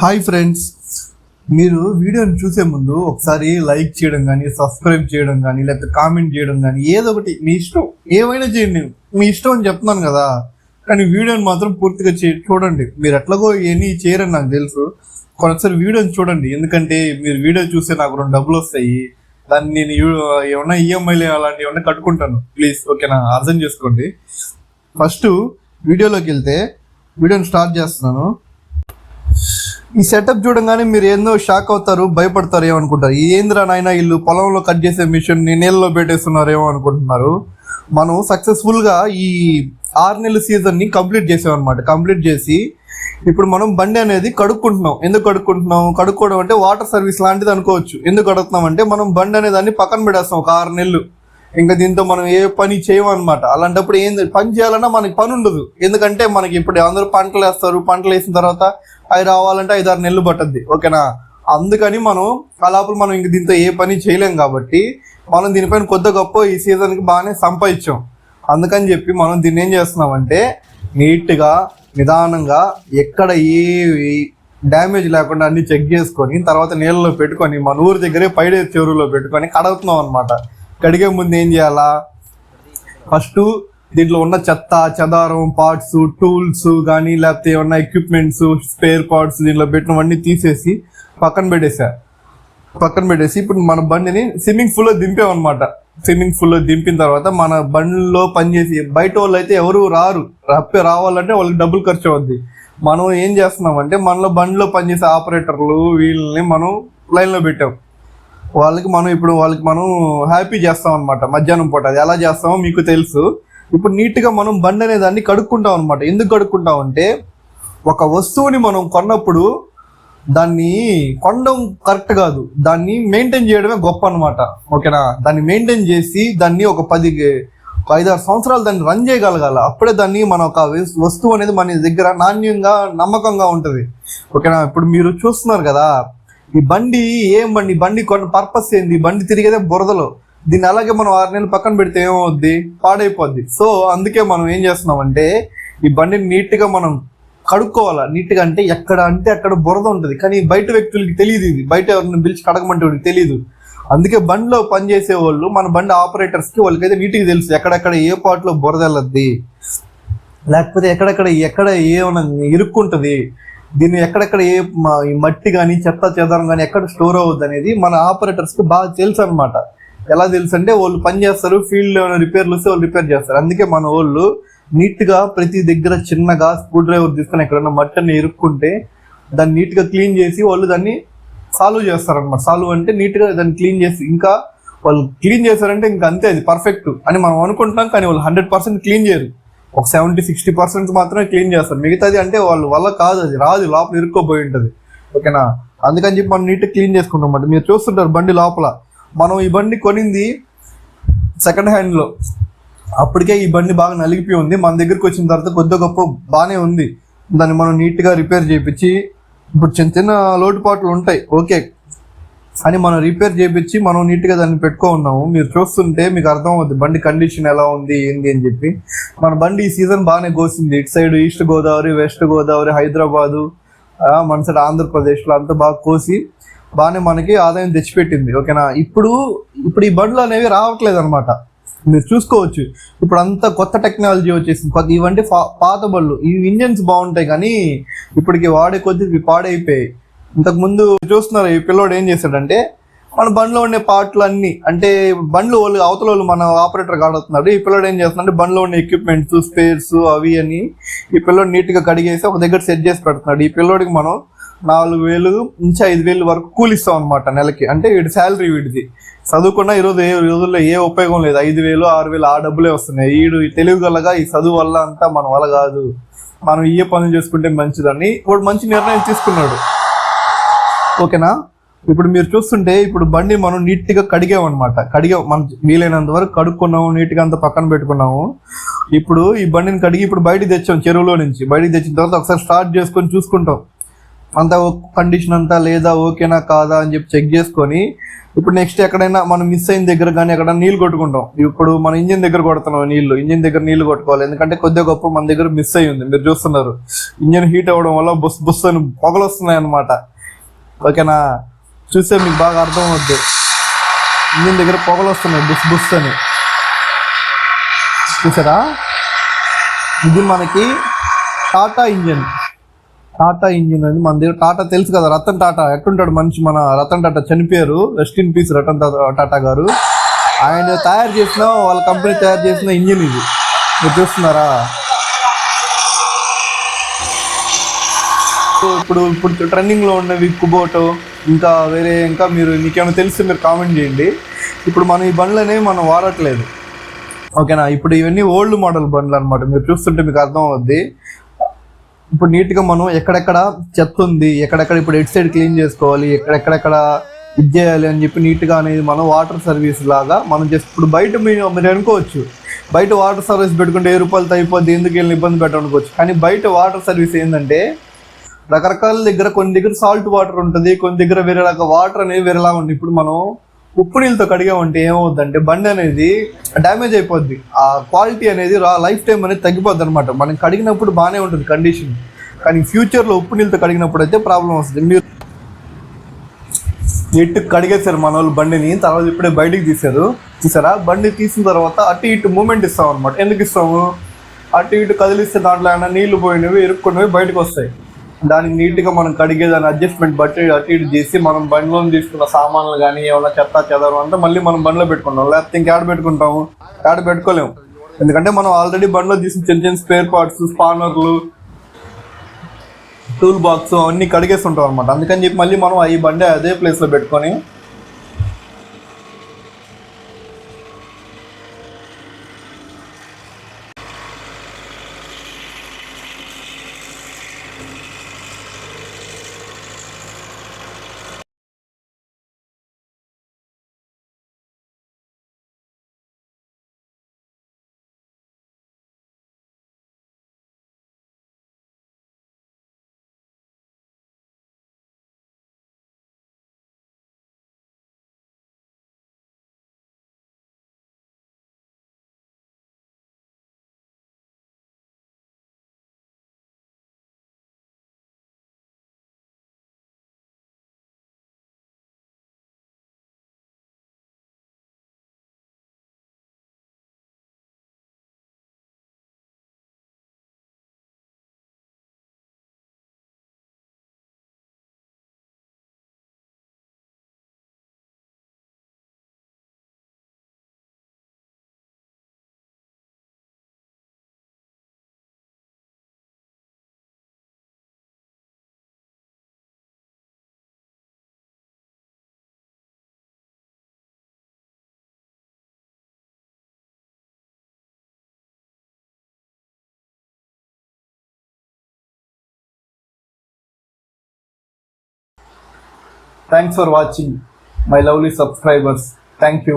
Hi friends, మీరు వీడియోని చూసే ముందు ఒకసారి లైక్ చేయడం కానీ, సబ్స్క్రైబ్ చేయడం కానీ, లేకపోతే కామెంట్ చేయడం కానీ ఏదో ఒకటి మీ ఇష్టం, ఏమైనా చేయండి. మీ ఇష్టం అని చెప్తున్నాను కదా, కానీ వీడియోని మాత్రం పూర్తిగా చూడండి. మీరు ఎట్లాగో ఏమీ చేయరని నాకు తెలుసు. కొన్నిసారి వీడియోని చూడండి, ఎందుకంటే మీరు వీడియో చూస్తే నాకు 2 డబ్బులు వస్తాయి. దాన్ని నేను ఏమన్నా ఈఎంఐలు అలాంటివి ఏమన్నా కట్టుకుంటాను. ప్లీజ్ ఓకేనా, అర్థం చేసుకోండి. ఫస్ట్ వీడియోలోకి వెళ్తే వీడియోని స్టార్ట్ చేస్తున్నాను. ఈ సెటప్ చూడంగానే మీరు ఏందో షాక్ అవుతారు, భయపడతారు, ఏమనుకుంటారు, ఏంద్రా నాయన ఇల్లు పొలంలో కట్ చేసే మిషన్ నీళ్ళలో పెట్టేస్తున్నారు ఏమో అనుకుంటున్నారు. మనం సక్సెస్ఫుల్గా ఈ 6 నెలల సీజన్ని కంప్లీట్ చేసామన్నమాట. కంప్లీట్ చేసి ఇప్పుడు మనం బండి అనేది కడుక్కుంటున్నాం. ఎందుకు కడుక్కుంటున్నాం? కడుక్కోవడం అంటే వాటర్ సర్వీస్ లాంటిది అనుకోవచ్చు. ఎందుకు కడుగుతున్నాం అంటే మనం బండి అనే దాన్ని పక్కన పెట్టేస్తాం ఒక 6 నెలలు. ఇంకా దీంతో మనం ఏ పని చేయమన్నమాట. అలాంటప్పుడు ఏంది పని చేయాలన్నా మనకి పని ఉండదు. ఎందుకంటే మనకి ఇప్పుడు అందరూ పంటలు వేస్తారు, పంటలు వేసిన తర్వాత అవి రావాలంటే 5-6 నెలలు పట్టద్ది. ఓకేనా, అందుకని మనం అలాపలు మనం ఇంక దీంతో ఏ పని చేయలేం. కాబట్టి మనం దీనిపైన కొద్ది గొప్ప ఈ సీజన్కి బాగానే సంపాదించాం. అందుకని చెప్పి మనం దీన్ని ఏం చేస్తున్నామంటే నీట్గా నిదానంగా ఎక్కడ ఏ డ్యామేజ్ లేకుండా అన్ని చెక్ చేసుకొని తర్వాత నీళ్ళలో పెట్టుకొని మన ఊరి దగ్గరే పైడే చెరువులో పెట్టుకొని కడుగుతున్నాం అనమాట. కడిగే ముందు ఏం చేయాలా, ఫస్ట్ దీంట్లో ఉన్న చెత్త చెదారం, పార్ట్స్, టూల్స్ కానీ లేకపోతే ఏమన్నా ఎక్విప్మెంట్స్, స్పేర్ పార్ట్స్ దీంట్లో పెట్టినవన్నీ తీసేసి పక్కన పెట్టేసి ఇప్పుడు మన బండిని స్విమ్మింగ్ పూల్లో దింపామన్నమాట. స్విమ్మింగ్ పూల్లో దింపిన తర్వాత మన బండిలో పనిచేసి బయట వాళ్ళు అయితే ఎవరు రావాలంటే వాళ్ళకి డబ్బులు ఖర్చు అవుద్ది. మనం ఏం చేస్తున్నామంటే మనలో బండిలో పనిచేసే ఆపరేటర్లు వీళ్ళని మనం లైన్లో పెట్టాం. వాళ్ళకి మనం హ్యాపీ చేస్తాం అనమాట. మధ్యాహ్నం పూట అది ఎలా చేస్తామో మీకు తెలుసు. ఇప్పుడు నీట్గా మనం బండి అనే దాన్ని కడుక్కుంటాం అనమాట. ఎందుకు కడుక్కుంటాం అంటే ఒక వస్తువుని మనం కొన్నప్పుడు దాన్ని కొనడం కరెక్ట్ కాదు, దాన్ని మెయింటైన్ చేయడమే గొప్ప అనమాట. ఓకేనా, దాన్ని మెయింటైన్ చేసి దాన్ని ఒక 5-6 సంవత్సరాలు దాన్ని రన్ చేయగలగాల. అప్పుడే దాన్ని మన ఒక వస్తువు అనేది మన దగ్గర నాణ్యంగా నమ్మకంగా ఉంటుంది. ఓకేనా, ఇప్పుడు మీరు చూస్తున్నారు కదా ఈ బండి, బండి కొన్న పర్పస్ ఏంది? బండి తిరిగేదే బురదలో. దీన్ని అలాగే మనం 6 నెలలు పక్కన పెడితే ఏమవుద్ది? పాడైపోద్ది. సో అందుకే మనం ఏం చేస్తున్నామంటే ఈ బండిని నీట్గా మనం కడుక్కోవాలా. నీట్గా అంటే అక్కడ బురద ఉంటుంది, కానీ బయట వ్యక్తులకి తెలియదు. ఇది బయట ఎవరిని పిలిచి కడగమంటే వాళ్ళకి తెలియదు. అందుకే బండిలో పనిచేసే వాళ్ళు, మన బండి ఆపరేటర్స్కి వాళ్ళకైతే నీట్గా తెలుసు ఎక్కడెక్కడ ఏ పార్ట్లో బురద వెళ్ళద్ది, లేకపోతే ఎక్కడ ఏమైనా ఇరుక్కుంటుంది, దీన్ని ఎక్కడెక్కడ ఏ మట్టి కానీ చెత్త చెదారం కానీ ఎక్కడ స్టోర్ అవుద్ది అనేది మన ఆపరేటర్స్కి బాగా తెలుసు అనమాట. ఎలా తెలుసు అంటే వాళ్ళు పని చేస్తారు, ఫీల్డ్లో రిపేర్లు వస్తే వాళ్ళు రిపేర్ చేస్తారు. అందుకే మన వాళ్ళు నీట్గా ప్రతి దగ్గర చిన్నగా స్క్రూ డ్రైవర్ తీసుకొని ఎక్కడన్నా మట్టిని ఇరుక్కుంటే దాన్ని నీట్గా క్లీన్ చేసి వాళ్ళు దాన్ని సాల్వ్ చేస్తారనమాట. సాల్వ్ అంటే నీట్గా దాన్ని క్లీన్ చేసి, ఇంకా వాళ్ళు క్లీన్ చేశారంటే ఇంకా అంతే, అది పర్ఫెక్ట్ అని మనం అనుకుంటున్నాం. కానీ వాళ్ళు 100% క్లీన్ చేయరు. ఒక 70-60% మాత్రమే క్లీన్ చేస్తారు. మిగతాది అంటే వాళ్ళ వల్ల కాదు, అది రాదు, లోపల ఇరుక్కోపోయి ఉంటుంది. ఓకేనా, అందుకని చెప్పి మనం నీట్గా క్లీన్ చేసుకుంటాం అన్నమాట. మీరు చూస్తుంటారు బండి లోపల. మనం ఈ బండి కొనింది సెకండ్ హ్యాండ్లో, అప్పటికే ఈ బండి బాగా నలిగిపోయి ఉంది. మన దగ్గరికి వచ్చిన తర్వాత కొద్ది గొప్ప బాగానే ఉంది. దాన్ని మనం నీట్గా రిపేర్ చేయించి, ఇప్పుడు చిన్న లోటుపాట్లు ఉంటాయి ఓకే, అని మనం రిపేర్ చేయించి మనం నీట్గా దాన్ని ఉన్నాము. మీరు చూస్తుంటే మీకు అర్థం అవుతుంది బండి కండిషన్ ఎలా ఉంది ఏంది అని చెప్పి. మన బండి ఈ సీజన్ బాగానే కోసింది. ఇటు side east Godavari, west Godavari, Hyderabad, మన సైడ్ ఆంధ్రప్రదేశ్లో అంతా బాగా కోసి బాగానే మనకి ఆదాయం తెచ్చిపెట్టింది. ఓకేనా, ఇప్పుడు ఈ బండ్లు అనేవి రావట్లేదు అనమాట. మీరు చూసుకోవచ్చు ఇప్పుడు అంతా కొత్త టెక్నాలజీ వచ్చేసింది. ఇవంటే పాత బళ్ళు, ఈ ఇంజన్స్ బాగుంటాయి కానీ ఇప్పటికి వాడే కొద్ది పాడైపోయాయి. ఇంతకుముందు చూస్తున్నారు ఈ పిల్లోడు ఏం చేశాడంటే మన బండిలో ఉండే పార్ట్లు అన్ని, అంటే బండ్లు వాళ్ళు అవతల వాళ్ళు మన ఆపరేటర్ కాడుతున్నాడు. ఈ పిల్లోడు ఏం చేస్తున్నాడు, బండిలో ఉండే ఎక్విప్మెంట్స్, స్పేర్స్ అవి అని ఈ పిల్లోడు నీట్గా కడిగేసి ఒక దగ్గర సెట్ చేసి పెడుతున్నాడు. ఈ పిల్లోడికి మనం 4,000 నుంచి 5,000 వరకు కూలిస్తాం అనమాట నెలకి. అంటే వీడి శాలరీ వీడిది. చదువుకున్నా ఈ రోజుల్లో ఏ ఉపయోగం లేదు. 5,000, 6,000 ఆ డబ్బులే వస్తున్నాయి. వీడు తెలివిగలగా ఈ చదువు వల్ల అంతా మన వల్ల కాదు, మనం ఏ పనులు చేసుకుంటే మంచిదని వాడు మంచి నిర్ణయం తీసుకున్నాడు. ఓకేనా, ఇప్పుడు మీరు చూస్తుంటే ఇప్పుడు బండి మనం నీట్గా కడిగామన్నమాట. మనం వీలైనంత వరకు కడుక్కున్నాము, నీట్గా అంతా పక్కన పెట్టుకున్నాము. ఇప్పుడు ఈ బండిని కడిగి ఇప్పుడు బయటికి తెచ్చాం, చెరువులో నుంచి బయటికి తెచ్చిన తర్వాత ఒకసారి స్టార్ట్ చేసుకొని చూసుకుంటాం. అంతా కండిషన్ అంతా లేదా ఓకేనా కాదా అని చెప్పి చెక్ చేసుకొని ఇప్పుడు నెక్స్ట్ ఎక్కడైనా మనం మిస్ అయిన దగ్గర కానీ ఎక్కడ నీళ్ళు కొట్టుకుంటాం. ఇప్పుడు మన ఇంజిన్ దగ్గర కొడుతున్నాం ఇంజిన్ దగ్గర నీళ్లు కొట్టుకోవాలి, ఎందుకంటే కొద్దిగా గొప్ప మన దగ్గర మిస్ అయ్యి ఉంది. మీరు చూస్తున్నారు ఇంజిన్ హీట్ అవ్వడం వల్ల బుస్ బుస్ అని పొగలు వస్తున్నాయి అన్నమాట. ఓకేనా, చూస్తే మీకు బాగా అర్థం అవుద్ది. ఇంజిన్ దగ్గర పొగలు వస్తున్నాయి బుస్ బుస్ అని, చూసారా? ఇది మనకి టాటా ఇంజిన్ అని మన దగ్గర. టాటా తెలుసు కదా, రతన్ టాటా ఎట్టుంటాడు మనిషి. మన రతన్ టాటా చనిపోయారు, rest in peace Ratan Tata garu. ఆయన తయారు చేసిన, వాళ్ళ కంపెనీ తయారు చేసిన ఇంజిన్ ఇది, మీరు చూస్తున్నారా? ఇప్పుడు ట్రెండింగ్ లో ఉన్నవి కుబోటో, ఇంకా వేరే, ఇంకా మీరు మీకేమైనా తెలిసి మీరు కామెంట్ చేయండి. ఇప్పుడు మనం ఈ బండ్లు అనేవి మనం వాడట్లేదు. ఓకేనా, ఇప్పుడు ఇవన్నీ ఓల్డ్ మోడల్ బండ్లు అనమాట. మీరు చూస్తుంటే మీకు అర్థం అవుద్ది. ఇప్పుడు నీట్గా మనం ఎక్కడెక్కడ చెత్త ఉంది, ఎక్కడెక్కడ ఇప్పుడు ఎడ్ సైడ్ క్లీన్ చేసుకోవాలి, ఎక్కడెక్కడ ఇది చేయాలి అని చెప్పి నీట్గా అనేది మనం వాటర్ సర్వీస్ లాగా మనం జస్ట్ ఇప్పుడు బయట మీరు అనుకోవచ్చు, బయట వాటర్ సర్వీస్ పెట్టుకుంటే 10 రూపాయలతో అయిపోద్ది, ఎందుకు వెళ్ళి ఇబ్బంది పెట్టనుకోవచ్చు. కానీ బయట వాటర్ సర్వీస్ ఏంటంటే రకరకాల దగ్గర, కొన్ని దగ్గర సాల్ట్ వాటర్ ఉంటుంది, కొన్ని దగ్గర వేరే రకం వాటర్ అనేది వేరేలాగా ఉంటుంది. ఇప్పుడు మనం ఉప్పు నీళ్ళతో కడిగామంటే ఏమవుద్దంటే బండి అనేది డ్యామేజ్ అయిపోద్ది, ఆ క్వాలిటీ అనేది లైఫ్ టైం అనేది తగ్గిపోద్ది అనమాట. మనం కడిగినప్పుడు బాగానే ఉంటుంది కండిషన్, కానీ ఫ్యూచర్లో ఉప్పు నీళ్ళతో కడిగినప్పుడు అయితే ప్రాబ్లం వస్తుంది. మీరు ఎట్టు కడిగేశారు మన వాళ్ళు బండిని, తర్వాత ఇప్పుడే బయటికి తీశారు, చూసారా? బండి తీసిన తర్వాత అటు ఇటు మూమెంట్ ఇస్తాం అనమాట. ఎందుకు ఇస్తాము? అటు ఇటు కదిలిస్తే దాంట్లో ఏమైనా నీళ్లు పోయినవి, ఇరుక్కున్నవి బయటకు వస్తాయి. దానికి నీట్గా మనం కడిగే దాని అడ్జస్ట్మెంట్ బట్టి అటు ఇటు చేసి మనం బండిలో తీసుకున్న సామాన్లు కానీ ఏమైనా చెత్త చెదరం అంతా మళ్ళీ మనం బండిలో పెట్టుకుంటాం, లేకపోతే ఇంకేడ పెట్టుకుంటాము, ఏడ పెట్టుకోలేము. ఎందుకంటే మనం ఆల్రెడీ బండిలో తీసిన చిన్న చిన్న స్పేర్ పార్ట్స్, స్పానర్లు, టూల్ బాక్స్ అవన్నీ కడిగేస్తుంటాం అనమాట. అందుకని చెప్పి మళ్ళీ మనం ఈ బండి అదే ప్లేస్లో పెట్టుకొని thanks for watching my lovely subscribers. Thank you.